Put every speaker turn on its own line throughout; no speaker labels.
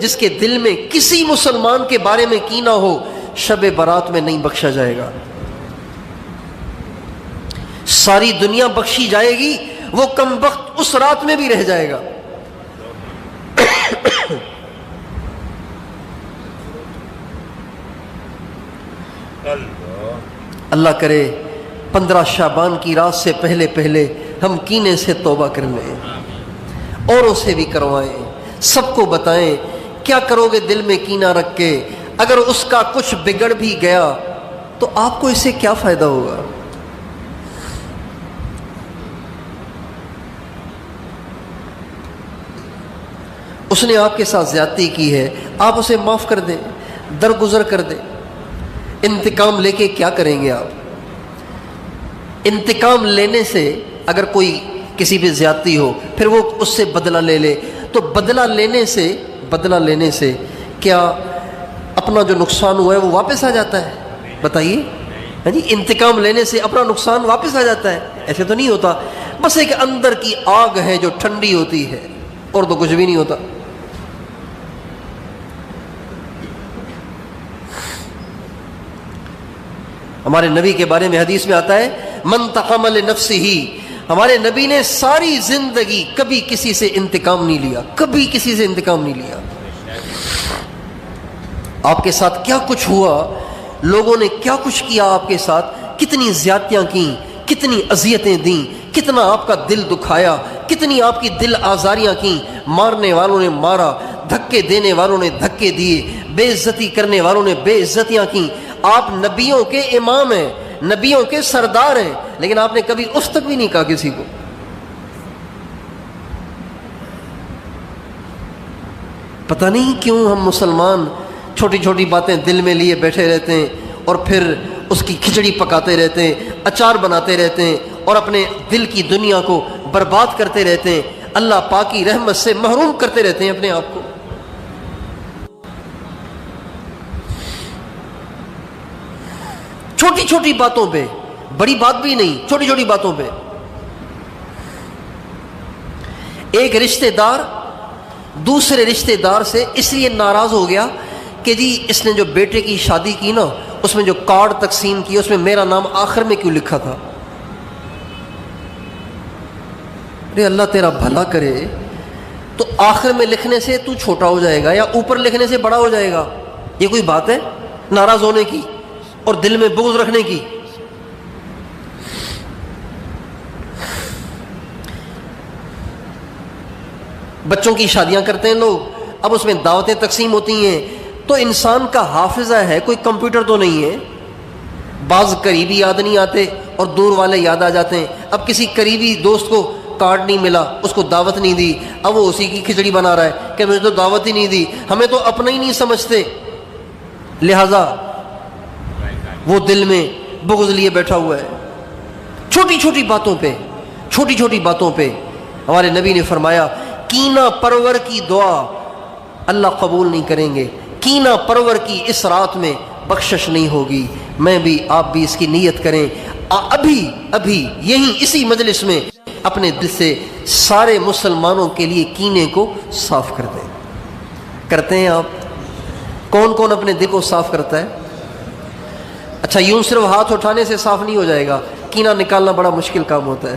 جس کے دل میں کسی مسلمان کے بارے میں کینہ ہو شب برات میں نہیں بخشا جائے گا. ساری دنیا بخشی جائے گی، وہ کم وقت اس رات میں بھی رہ جائے گا. اللہ کرے 15 شعبان کی رات سے پہلے پہلے ہم کینے سے توبہ کر لیں، اوروں سے بھی کروائیں، سب کو بتائیں. کیا کرو گے دل میں کینہ رکھ کے؟ اگر اس کا کچھ بگڑ بھی گیا تو آپ کو اس سے کیا فائدہ ہوگا؟ اس نے آپ کے ساتھ زیادتی کی ہے، آپ اسے معاف کر دیں، درگزر کر دیں. انتقام لے کے کیا کریں گے آپ؟ انتقام لینے سے اگر کوئی کسی پہ زیادتی ہو پھر وہ اس سے بدلہ لے لے، تو بدلہ لینے سے کیا اپنا جو نقصان ہوا ہے وہ واپس آ جاتا ہے؟ بتائیے. ہاں جی، انتقام لینے سے اپنا نقصان واپس آ جاتا ہے؟ ایسے تو نہیں ہوتا. بس ایک اندر کی آگ ہے جو ٹھنڈی ہوتی ہے، اور تو کچھ بھی نہیں ہوتا. ہمارے نبی کے بارے میں حدیث میں آتا ہے من تقام لنفسہ، ہمارے نبی نے ساری زندگی کبھی کسی سے انتقام نہیں لیا، کبھی کسی سے انتقام نہیں لیا. آپ کے ساتھ کیا کچھ ہوا، لوگوں نے کیا کچھ کیا آپ کے ساتھ، کتنی زیادتیاں کیں، کتنی اذیتیں دیں، کتنا آپ کا دل دکھایا، کتنی آپ کی دل آزاریاں کیں. مارنے والوں نے مارا، دھکے دینے والوں نے دھکے دیے، بے عزتی کرنے والوں نے بے عزتیاں کیں. آپ نبیوں کے امام ہیں، نبیوں کے سردار ہیں، لیکن آپ نے کبھی اس تک بھی نہیں کہا کسی کو. پتہ نہیں کیوں ہم مسلمان چھوٹی چھوٹی باتیں دل میں لیے بیٹھے رہتے ہیں اور پھر اس کی کھچڑی پکاتے رہتے ہیں، اچار بناتے رہتے ہیں اور اپنے دل کی دنیا کو برباد کرتے رہتے ہیں، اللہ پاک کی رحمت سے محروم کرتے رہتے ہیں اپنے آپ کو. چھوٹی چھوٹی باتوں پہ، بڑی بات بھی نہیں، چھوٹی چھوٹی باتوں پہ. ایک رشتہ دار دوسرے رشتہ دار سے اس لیے ناراض ہو گیا کہ جی اس نے جو بیٹے کی شادی کی نا، اس میں جو کارڈ تقسیم کی اس میں میرا نام آخر میں کیوں لکھا تھا؟ ارے اللہ تیرا بھلا کرے، تو آخر میں لکھنے سے تو چھوٹا ہو جائے گا یا اوپر لکھنے سے بڑا ہو جائے گا؟ یہ کوئی بات ہے ناراض ہونے کی اور دل میں بغض رکھنے کی؟ بچوں کی شادیاں کرتے ہیں لوگ، اب اس میں دعوتیں تقسیم ہوتی ہیں، تو انسان کا حافظہ ہے، کوئی کمپیوٹر تو نہیں ہے. بعض قریبی یاد نہیں آتے اور دور والے یاد آ جاتے ہیں. اب کسی قریبی دوست کو کارڈ نہیں ملا، اس کو دعوت نہیں دی، اب وہ اسی کی کھچڑی بنا رہا ہے کہ مجھے تو دعوت ہی نہیں دی، ہمیں تو اپنا ہی نہیں سمجھتے، لہذا وہ دل میں بغض لیے بیٹھا ہوا ہے. چھوٹی چھوٹی باتوں پہ ہمارے نبی نے فرمایا کینہ پرور کی دعا اللہ قبول نہیں کریں گے، کینہ پرور کی اس رات میں بخشش نہیں ہوگی. میں بھی آپ بھی اس کی نیت کریں، ابھی یہیں اسی مجلس میں اپنے دل سے سارے مسلمانوں کے لیے کینے کو صاف کر دیں. کرتے ہیں آپ؟ کون کون اپنے دل کو صاف کرتا ہے؟ اچھا، یوں صرف ہاتھ اٹھانے سے صاف نہیں ہو جائے گا، کینہ نکالنا بڑا مشکل کام ہوتا ہے.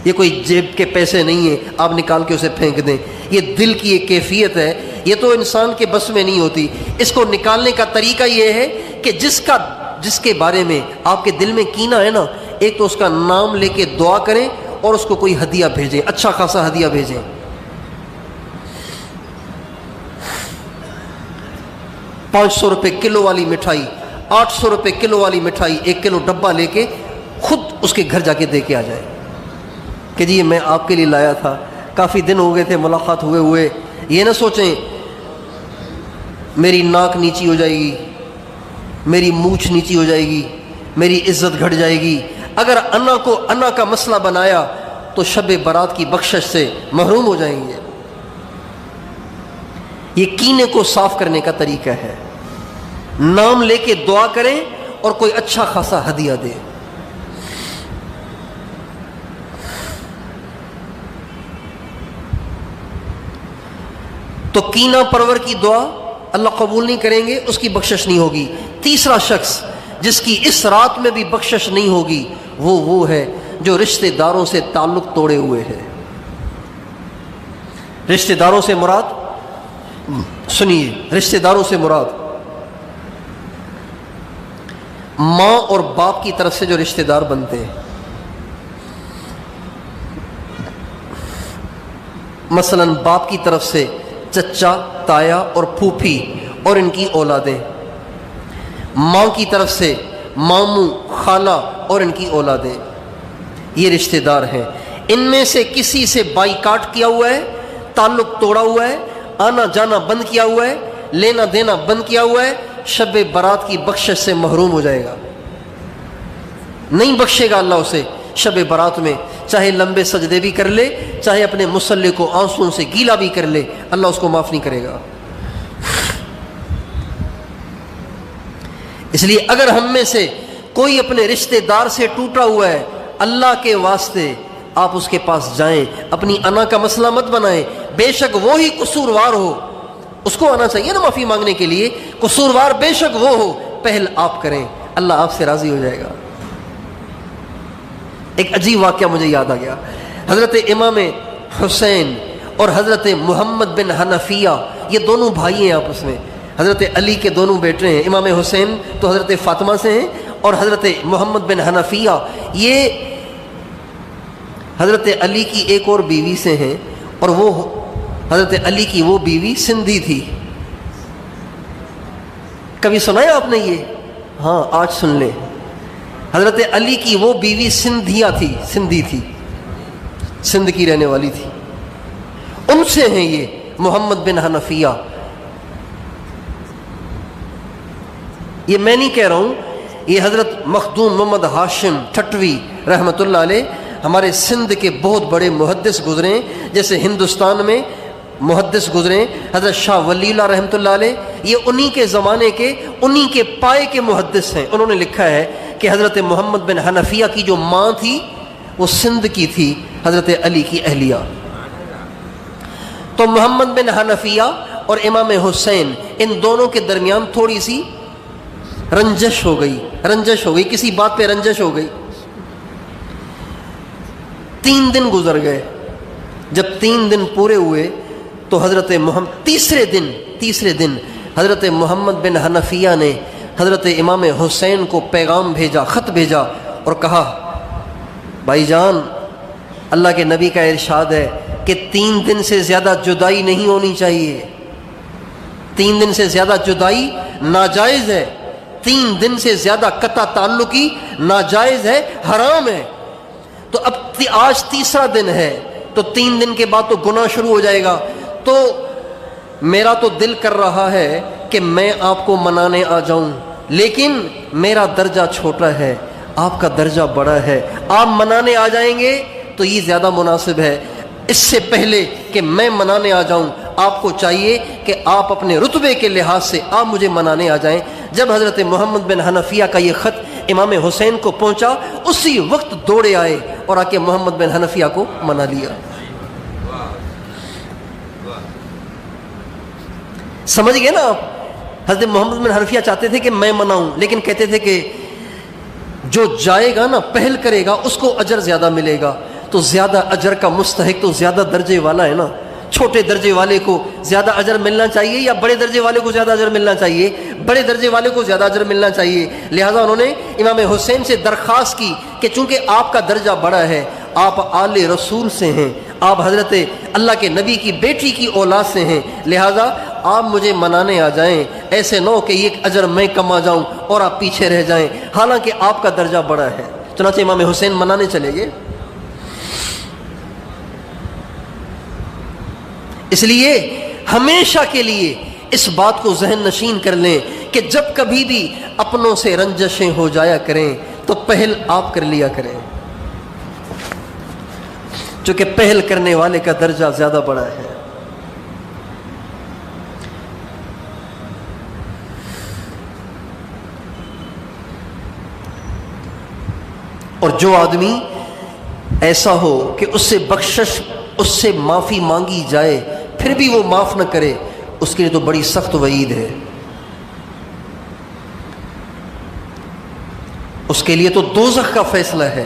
یہ کوئی جیب کے پیسے نہیں ہیں آپ نکال کے اسے پھینک دیں، یہ دل کی ایک کیفیت ہے، یہ تو انسان کے بس میں نہیں ہوتی. اس کو نکالنے کا طریقہ یہ ہے کہ جس کے بارے میں آپ کے دل میں کینہ ہے نا، ایک تو اس کا نام لے کے دعا کریں اور اس کو کوئی ہدیہ بھیجیں، اچھا خاصا ہدیہ بھیجیں. 500 روپے کلو والی مٹھائی، 800 روپے کلو والی مٹھائی، 1 کلو ڈبہ لے کے خود اس کے گھر جا کے دے کے آ جائے کہ جی یہ میں آپ کے لیے لایا تھا، کافی دن ہو گئے تھے ملاقات ہوئے. یہ نہ سوچیں میری ناک نیچی ہو جائے گی، میری مونچھ نیچی ہو جائے گی، میری عزت گھٹ جائے گی. اگر انا کا مسئلہ بنایا تو شب برات کی بخشش سے محروم ہو جائیں گے. یہ کینے کو صاف کرنے کا طریقہ ہے. نام لے کے دعا کریں اور کوئی اچھا خاصا ہدیہ دے. تو کینہ پرور کی دعا اللہ قبول نہیں کریں گے، اس کی بخشش نہیں ہوگی۔ تیسرا شخص جس کی اس رات میں بھی بخشش نہیں ہوگی وہ ہے جو رشتہ داروں سے تعلق توڑے ہوئے ہے۔ رشتہ داروں سے مراد، سنیے، رشتہ داروں سے مراد ماں اور باپ کی طرف سے جو رشتہ دار بنتے ہیں، مثلا باپ کی طرف سے چچا، تایا اور پھوپھی اور ان کی اولادیں، ماں کی طرف سے ماموں، خالہ اور ان کی اولادیں، یہ رشتہ دار ہیں۔ ان میں سے کسی سے بائیکاٹ کیا ہوا ہے، تعلق توڑا ہوا ہے، آنا جانا بند کیا ہوا ہے، لینا دینا بند کیا ہوا ہے، شب برات کی بخشش سے محروم ہو جائے گا، نہیں بخشے گا اللہ اسے شب برات میں، چاہے لمبے سجدے بھی کر لے، چاہے اپنے مصلی کو آنسوں سے گیلا بھی کر لے، اللہ اس کو معاف نہیں کرے گا۔ اس لیے اگر ہم میں سے کوئی اپنے رشتہ دار سے ٹوٹا ہوا ہے، اللہ کے واسطے آپ اس کے پاس جائیں، اپنی انا کا مسئلہ مت بنائیں، بے شک وہی قصوروار ہو، اس کو آنا چاہیے نا معافی مانگنے کے لیے، قصوروار بے شک وہ ہو، پہل آپ کریں، اللہ آپ سے راضی ہو جائے گا۔ ایک عجیب واقعہ مجھے یاد آ گیا، حضرت امام حسین اور حضرت محمد بن حنفیہ، یہ دونوں بھائی ہیں آپس میں، حضرت علی کے دونوں بیٹے ہیں، امام حسین تو حضرت فاطمہ سے ہیں اور حضرت محمد بن حنفیہ یہ حضرت علی کی ایک اور بیوی سے ہیں، اور وہ حضرت علی کی وہ بیوی سندھی تھی۔ کبھی سنا ہے آپ نے یہ؟ ہاں آج سن لیں، حضرت علی کی وہ بیوی سندھی تھی، سندھ کی رہنے والی تھی، ان سے ہیں یہ محمد بن حنفیہ۔ یہ میں نہیں کہہ رہا ہوں، یہ حضرت مخدوم محمد ہاشم ٹھٹوی رحمۃ اللہ علیہ ہمارے سندھ کے بہت بڑے محدث گزرے، جیسے ہندوستان میں محدث گزرے حضرت شاہ ولی اللہ رحمۃ اللہ علیہ، یہ انہی کے زمانے کے، انہی کے پائے کے محدث ہیں۔ انہوں نے لکھا ہے کہ حضرت محمد بن حنفیہ کی جو ماں تھی وہ سندھ کی تھی، حضرت علی کی اہلیہ۔ تو محمد بن حنفیہ اور امام حسین، ان دونوں کے درمیان تھوڑی سی رنجش ہو گئی، کسی بات پہ رنجش ہو گئی۔ 3 دن گزر گئے، جب 3 دن پورے ہوئے تو حضرت تیسرے دن حضرت محمد بن حنفیہ نے حضرت امام حسین کو پیغام بھیجا، خط بھیجا اور کہا، بھائی جان، اللہ کے نبی کا ارشاد ہے کہ 3 دن سے زیادہ جدائی نہیں ہونی چاہیے، 3 دن سے زیادہ جدائی ناجائز ہے، 3 دن سے زیادہ قطع تعلقی ناجائز ہے، حرام ہے۔ تو اب آج تیسرا دن ہے، تو 3 دن کے بعد تو گناہ شروع ہو جائے گا، تو میرا تو دل کر رہا ہے کہ میں آپ کو منانے آ جاؤں، لیکن میرا درجہ چھوٹا ہے، آپ کا درجہ بڑا ہے، آپ منانے آ جائیں گے تو یہ زیادہ مناسب ہے۔ اس سے پہلے کہ میں منانے آ جاؤں، آپ کو چاہیے کہ آپ اپنے رتبے کے لحاظ سے آپ مجھے منانے آ جائیں۔ جب حضرت محمد بن حنفیہ کا یہ خط امام حسین کو پہنچا، اسی وقت دوڑے آئے اور آ کے محمد بن حنفیہ کو منا لیا۔ سمجھ گئے نا آپ؟ حضرت محمد بن حنفیہ چاہتے تھے کہ میں مناؤں، لیکن کہتے تھے کہ جو جائے گا نا، پہل کرے گا، اس کو اجر زیادہ ملے گا۔ تو زیادہ اجر کا مستحق تو زیادہ درجے والا ہے نا، چھوٹے درجے والے کو زیادہ اجر ملنا چاہیے یا بڑے درجے والے کو زیادہ اجر ملنا چاہیے؟ بڑے درجے والے کو زیادہ اجر ملنا چاہیے۔ لہذا انہوں نے امام حسین سے درخواست کی کہ چونکہ آپ کا درجہ بڑا ہے، آپ آل رسول سے ہیں، آپ حضرت اللہ کے نبی کی بیٹی کی اولاد سے ہیں، لہذا آپ مجھے منانے آ جائیں، ایسے نہ ہو کہ یہ اجر میں کما جاؤں اور آپ پیچھے رہ جائیں، حالانکہ آپ کا درجہ بڑا ہے۔ چنانچہ امام حسین منانے چلے گئے۔ اس لیے ہمیشہ کے لیے اس بات کو ذہن نشین کر لیں کہ جب کبھی بھی اپنوں سے رنجشیں ہو جایا کریں تو پہل آپ کر لیا کریں، چونکہ پہل کرنے والے کا درجہ زیادہ بڑا ہے۔ اور جو آدمی ایسا ہو کہ اس سے بخشش، اس سے معافی مانگی جائے، پھر بھی وہ معاف نہ کرے، اس کے لیے تو بڑی سخت وعید ہے. اس کے لیے تو دوزخ کا فیصلہ ہے.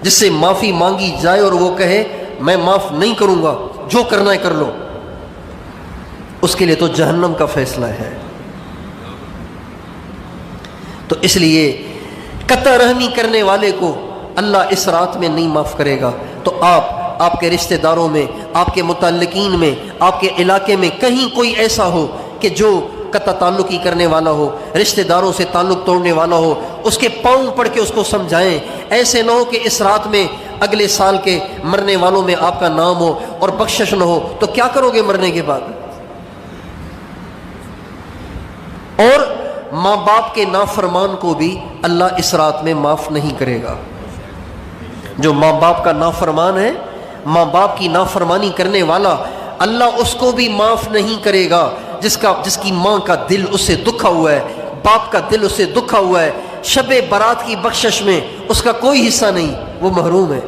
جس سے معافی مانگی جائے اور وہ کہے میں معاف نہیں کروں گا، جو کرنا ہے کر لو، اس کے لیے تو جہنم کا فیصلہ ہے. تو اس لیے قطع رحمی کرنے والے کو اللہ اس رات میں نہیں معاف کرے گا. تو آپ کے رشتہ داروں میں، آپ کے متعلقین میں، آپ کے علاقے میں کہیں کوئی ایسا ہو کہ جو قطع تعلقی کرنے والا ہو، رشتہ داروں سے تعلق توڑنے والا ہو، اس کے پاؤں پڑھ کے اس کو سمجھائیں. ایسے نہ ہو کہ اس رات میں اگلے سال کے مرنے والوں میں آپ کا نام ہو اور بخشش نہ ہو، تو کیا کرو گے مرنے کے بعد؟ اور ماں باپ کے نافرمان کو بھی اللہ اس رات میں معاف نہیں کرے گا. جو ماں باپ کا نافرمان ہے، ماں باپ کی نافرمانی کرنے والا، اللہ اس کو بھی معاف نہیں کرے گا. جس کی ماں کا دل اس سے دکھا ہوا ہے، باپ کا دل اس سے دکھا ہوا ہے، شب برات کی بخشش میں اس کا کوئی حصہ نہیں، وہ محروم ہے.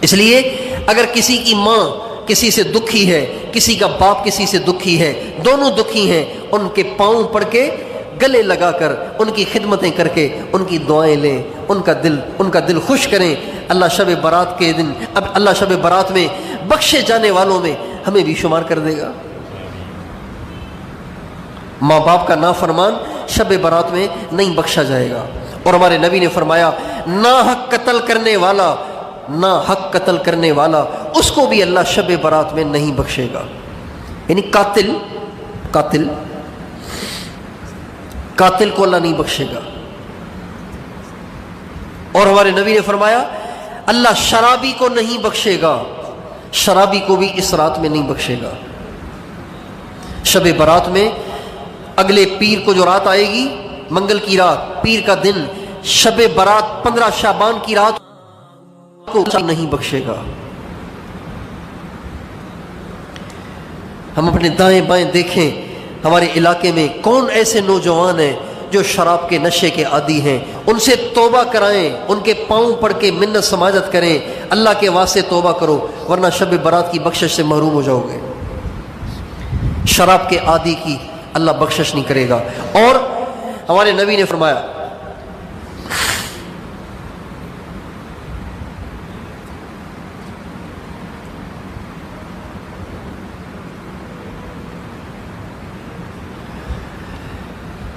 اس لیے اگر کسی کی ماں کسی سے دکھی ہے، کسی کا باپ کسی سے دکھی ہے، دونوں دکھی ہیں، ان کے پاؤں پڑ کے گلے لگا کر ان کی خدمتیں کر کے ان کی دعائیں لیں، ان کا دل خوش کریں. اللہ شب برات کے دن، اب اللہ شب برات میں بخشے جانے والوں میں ہمیں بھی شمار کر دے گا. ماں باپ کا نافرمان شب برات میں نہیں بخشا جائے گا. اور ہمارے نبی نے فرمایا ناحق قتل کرنے والا اس کو بھی اللہ شب برات میں نہیں بخشے گا. یعنی قاتل کو اللہ نہیں بخشے گا. اور ہمارے نبی نے فرمایا اللہ شرابی کو نہیں بخشے گا، شرابی کو بھی اس رات میں نہیں بخشے گا. شب برات میں اگلے پیر کو جو رات آئے گی، منگل کی رات، پیر کا دن، شب برات 15 شعبان کی رات کو نہیں بخشے گا. ہم اپنے دائیں بائیں دیکھیں، ہمارے علاقے میں کون ایسے نوجوان ہیں جو شراب کے نشے کے عادی ہیں. ان سے توبہ کرائیں، ان کے پاؤں پڑھ کے منت سماجت کریں، اللہ کے واسطے توبہ کرو، ورنہ شب برات کی بخشش سے محروم ہو جاؤ گے. شراب کے عادی کی اللہ بخشش نہیں کرے گا. اور ہمارے نبی نے فرمایا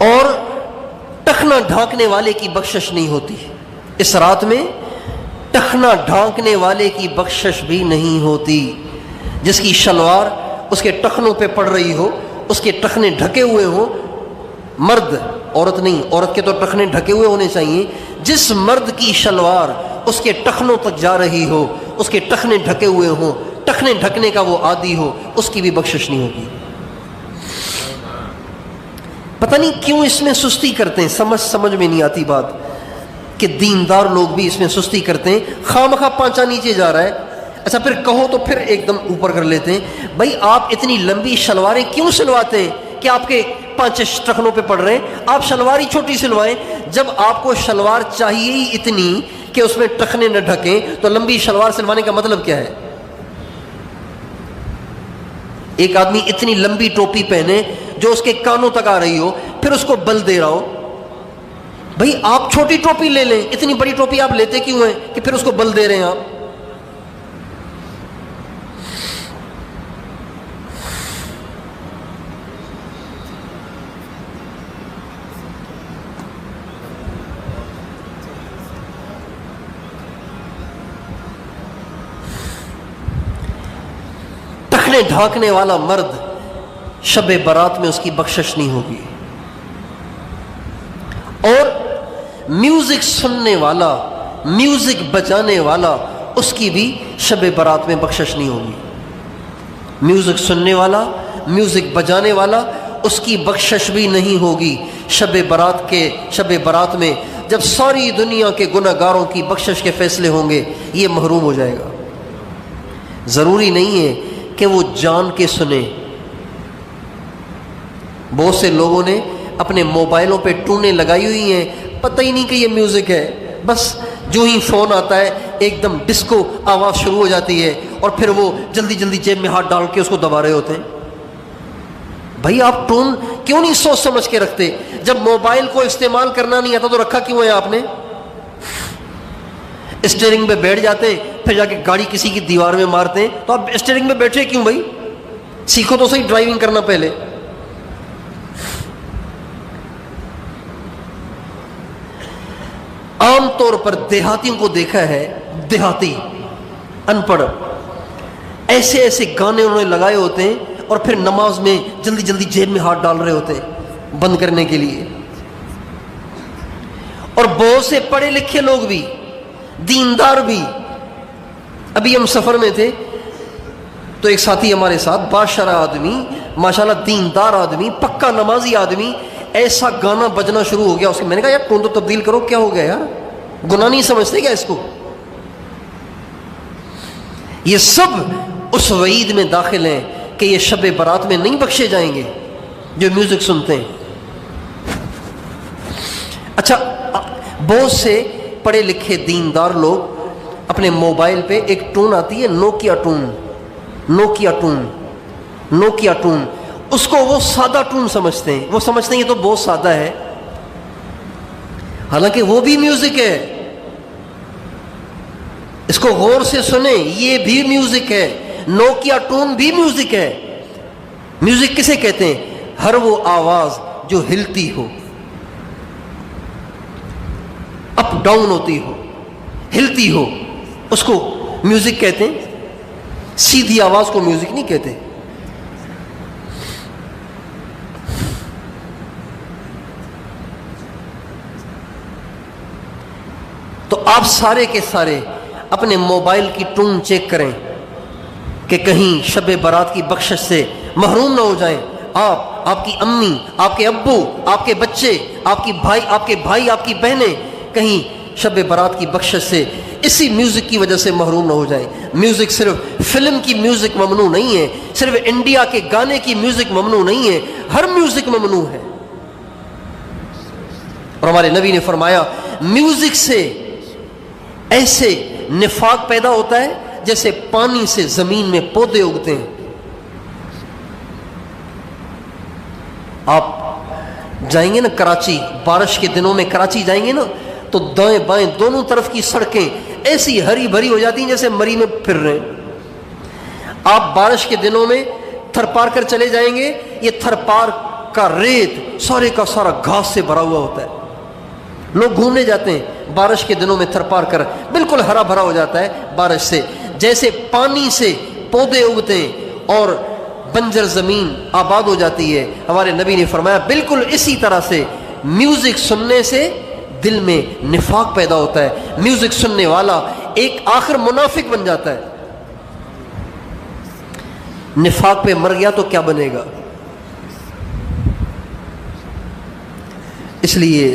اور ٹخنا ڈھانکنے والے کی بخشش نہیں ہوتی. اس رات میں ٹخنا ڈھانکنے والے کی بخشش بھی نہیں ہوتی. جس کی شلوار اس کے ٹخنوں پہ پڑ رہی ہو، اس کے ٹخنے ڈھکے ہوئے ہوں، مرد، عورت نہیں، عورت کے تو ٹخنے ڈھکے ہوئے ہونے چاہیے. جس مرد کی شلوار اس کے ٹخنوں تک جا رہی ہو، اس کے ٹخنے ڈھکے ہوئے ہوں، ٹخنے ڈھکنے کا وہ عادی ہو، اس کی بھی بخشش نہیں ہوگی. پتہ نہیں کیوں اس میں سستی کرتے ہیں، سمجھ میں نہیں آتی بات کہ دیندار لوگ بھی اس میں سستی کرتے ہیں. خواہ مخواہ پانچا نیچے جا رہا ہے، اچھا پھر کہو تو پھر ایک دم اوپر کر لیتے ہیں. بھائی آپ اتنی لمبی شلواریں کیوں سلواتے ہیں کہ آپ کے 5 ٹخنوں پہ پڑ رہے ہیں؟ آپ شلوار ہی چھوٹی سلوائیں. جب آپ کو شلوار چاہیے ہی اتنی کہ اس میں ٹخنے نہ ڈھکیں، تو لمبی شلوار سلوانے کا مطلب کیا ہے؟ ایک آدمی اتنی لمبی ٹوپی پہنے جو اس کے کانوں تک آ رہی ہو، پھر اس کو بل دے رہا ہو. بھائی آپ چھوٹی ٹوپی لے لیں، اتنی بڑی ٹوپی آپ لیتے کیوں ہیں کہ پھر اس کو بل دے رہے ہیں آپ؟ ٹخنے ڈھانکنے والا مرد شب برات میں اس کی بخشش نہیں ہوگی. اور میوزک سننے والا، میوزک بجانے والا، اس کی بھی شب برات میں بخشش نہیں ہوگی. میوزک سننے والا، میوزک بجانے والا، اس کی بخشش بھی نہیں ہوگی. شب برات میں جب ساری دنیا کے گناہ گاروں کی بخشش کے فیصلے ہوں گے، یہ محروم ہو جائے گا. ضروری نہیں ہے کہ وہ جان کے سنیں. بہت سے لوگوں نے اپنے موبائلوں پہ ٹونیں لگائی ہوئی ہیں، پتہ ہی نہیں کہ یہ میوزک ہے، بس جو ہی فون آتا ہے ایک دم ڈسکو آواز شروع ہو جاتی ہے اور پھر وہ جلدی جلدی جیب میں ہاتھ ڈال کے اس کو دبا رہے ہوتے ہیں. بھائی آپ ٹون کیوں نہیں سوچ سمجھ کے رکھتے؟ جب موبائل کو استعمال کرنا نہیں آتا تو رکھا کیوں ہے آپ نے؟ اسٹیئرنگ پہ بیٹھ جاتے ہیں پھر جا کے گاڑی کسی کی دیوار میں مارتے ہیں، تو آپ اسٹیئرنگ پہ بیٹھے کیوں بھائی؟ سیکھو تو صحیح ڈرائیونگ کرنا پہلے. عام طور پر دیہاتیوں کو دیکھا ہے، دیہاتی ان پڑھ ایسے ایسے گانے انہوں نے لگائے ہوتے ہیں اور پھر نماز میں جلدی جلدی جیب میں ہاتھ ڈال رہے ہوتے ہیں بند کرنے کے لیے. اور بہت سے پڑھے لکھے لوگ بھی، دیندار بھی. ابھی ہم سفر میں تھے تو ایک ساتھی ہمارے ساتھ باشرہ آدمی، ماشاءاللہ دیندار آدمی، پکا نمازی آدمی، ایسا گانا بجنا شروع ہو گیا اس کے. میں نے کہا یار ٹون تو تبدیل کرو، کیا ہو گیا یار؟ گناہ نہیں سمجھتے کیا اس کو؟ یہ سب اس وعید میں داخل ہیں کہ یہ شب برات میں نہیں بخشے جائیں گے جو میوزک سنتے ہیں. اچھا، بہت سے پڑھے لکھے دیندار لوگ اپنے موبائل پہ ایک ٹون آتی ہے Nokia tone, Nokia tone, Nokia tone, اس کو وہ سادہ ٹون سمجھتے ہیں. وہ سمجھتے ہیں یہ تو بہت سادہ ہے، حالانکہ وہ بھی میوزک ہے. اس کو غور سے سنیں، یہ بھی میوزک ہے. نوکیا ٹون بھی میوزک ہے. میوزک کسے کہتے ہیں؟ ہر وہ آواز جو ہلتی ہو، اپ ڈاؤن ہوتی ہو، ہلتی ہو، اس کو میوزک کہتے ہیں. سیدھی آواز کو میوزک نہیں کہتے. تو آپ سارے کے سارے اپنے موبائل کی ٹون چیک کریں کہ کہیں شب برات کی بخشش سے محروم نہ ہو جائیں. آپ کی امی، آپ کے ابو، آپ کے بچے، آپ کے بھائی، آپ کی بہنیں کہیں شب برات کی بخشش سے اسی میوزک کی وجہ سے محروم نہ ہو جائیں. میوزک صرف فلم کی میوزک ممنوع نہیں ہے، صرف انڈیا کے گانے کی میوزک ممنوع نہیں ہے، ہر میوزک ممنوع ہے. اور ہمارے نبی نے فرمایا میوزک سے ایسے نفاق پیدا ہوتا ہے جیسے پانی سے زمین میں پودے اگتے ہیں. آپ جائیں گے نا کراچی، بارش کے دنوں میں کراچی جائیں گے نا تو دائیں بائیں دونوں طرف کی سڑکیں ایسی ہری بھری ہو جاتی ہیں جیسے مری میں پھر رہے ہیں. آپ بارش کے دنوں میں تھر پار کر چلے جائیں گے، یہ تھر پار کا ریت سارے کا سارا گھاس سے بھرا ہوا ہوتا ہے. لوگ گھومنے جاتے ہیں بارش کے دنوں میں تھر پار کر، بالکل ہرا بھرا ہو جاتا ہے بارش سے. جیسے پانی سے پودے اگتے ہیں اور بنجر زمین آباد ہو جاتی ہے، ہمارے نبی نے فرمایا بالکل اسی طرح سے میوزک سننے سے دل میں نفاق پیدا ہوتا ہے. میوزک سننے والا ایک آخر منافق بن جاتا ہے. نفاق پہ مر گیا تو کیا بنے گا؟ اس لیے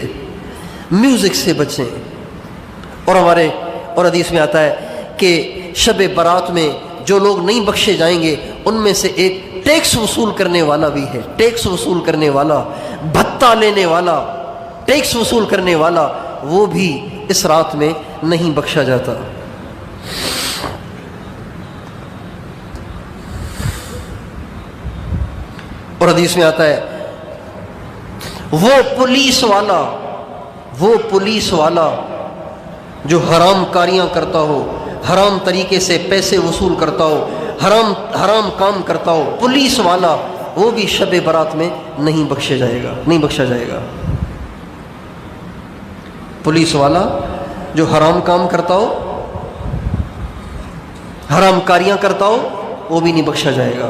میوزک سے بچیں. اور حدیث میں آتا ہے کہ شب برات میں جو لوگ نہیں بخشے جائیں گے ان میں سے ایک ٹیکس وصول کرنے والا بھی ہے. ٹیکس وصول کرنے والا، بھتہ لینے والا، ٹیکس وصول کرنے والا، وہ بھی اس رات میں نہیں بخشا جاتا. اور حدیث میں آتا ہے وہ پولیس والا جو حرام کاریاں کرتا ہو، حرام طریقے سے پیسے وصول کرتا ہو، حرام کام کرتا ہو، پولیس والا، وہ بھی شب برات میں نہیں بخشا جائے گا. پولیس والا جو حرام کام کرتا ہو، حرام کاریاں کرتا ہو، وہ بھی نہیں بخشا جائے گا.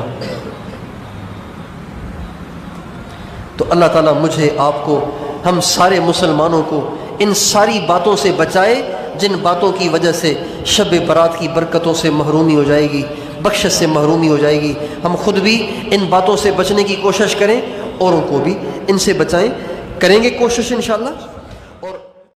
تو اللہ تعالیٰ مجھے، آپ کو، ہم سارے مسلمانوں کو ان ساری باتوں سے بچائے جن باتوں کی وجہ سے شب برات کی برکتوں سے محرومی ہو جائے گی، بخشش سے محرومی ہو جائے گی. ہم خود بھی ان باتوں سے بچنے کی کوشش کریں، اوروں کو بھی ان سے بچائیں. کریں گے کوشش انشاءاللہ.